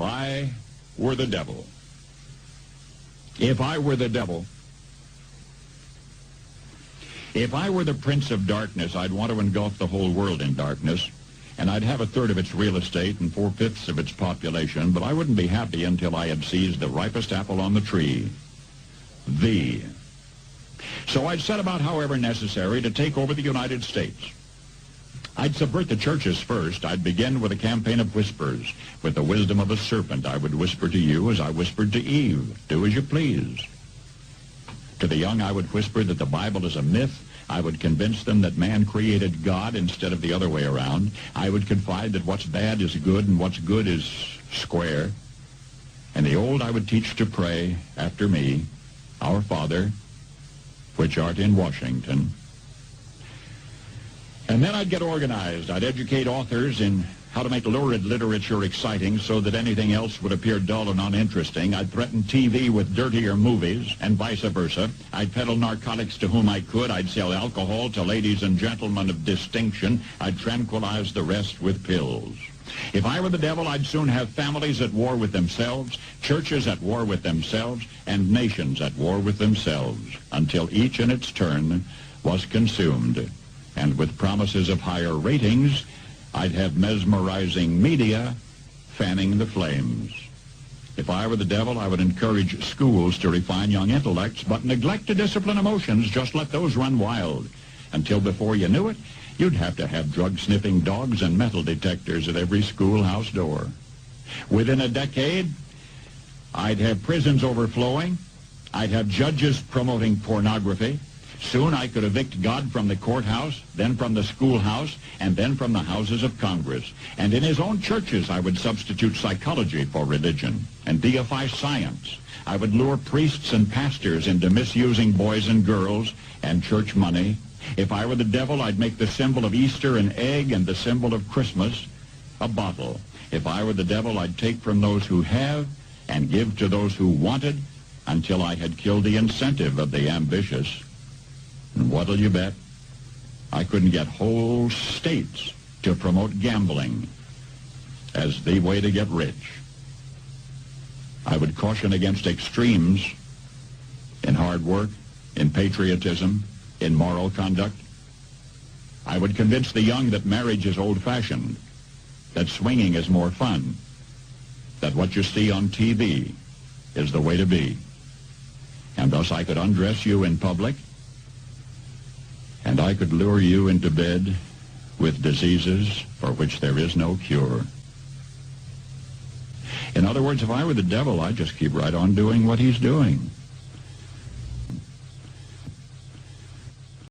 I were the devil. If I were the devil, if I were the prince of darkness, I'd want to engulf the whole world in darkness, and I'd have a third of its real estate and 4/5 of its population, but I wouldn't be happy until I had seized the ripest apple on the tree, thee. So I'd set about, however necessary, to take over the United States. I'd subvert the churches first. I'd begin with a campaign of whispers. With the wisdom of a serpent, I would whisper to you as I whispered to Eve, do as you please. To the young, I would whisper that the Bible is a myth. I would convince them that man created God instead of the other way around. I would confide that what's bad is good and what's good is square. And the old I would teach to pray after me, Our Father, which art in Washington. And then I'd get organized. I'd educate authors in how to make lurid literature exciting so that anything else would appear dull and uninteresting. I'd threaten TV with dirtier movies and vice versa. I'd peddle narcotics to whom I could. I'd sell alcohol to ladies and gentlemen of distinction. I'd tranquilize the rest with pills. If I were the devil, I'd soon have families at war with themselves, churches at war with themselves, and nations at war with themselves, until each in its turn was consumed. And with promises of higher ratings, I'd have mesmerizing media fanning the flames. If I were the devil, I would encourage schools to refine young intellects, but neglect to discipline emotions. Just let those run wild. Until before you knew it, you'd have to have drug-sniffing dogs and metal detectors at every schoolhouse door. Within a decade, I'd have prisons overflowing. I'd have judges promoting pornography. Soon I could evict God from the courthouse, then from the schoolhouse, and then from the houses of Congress. And in his own churches, I would substitute psychology for religion and deify science. I would lure priests and pastors into misusing boys and girls and church money. If I were the devil, I'd make the symbol of Easter an egg and the symbol of Christmas a bottle. If I were the devil, I'd take from those who have and give to those who wanted until I had killed the incentive of the ambitious. And what'll you bet? I couldn't get whole states to promote gambling as the way to get rich. I would caution against extremes in hard work, in patriotism, in moral conduct. I would convince the young that marriage is old-fashioned, that swinging is more fun, that what you see on TV is the way to be. And thus I could undress you in public, and I could lure you into bed with diseases for which there is no cure. In other words, if I were the devil, I'd just keep right on doing what he's doing.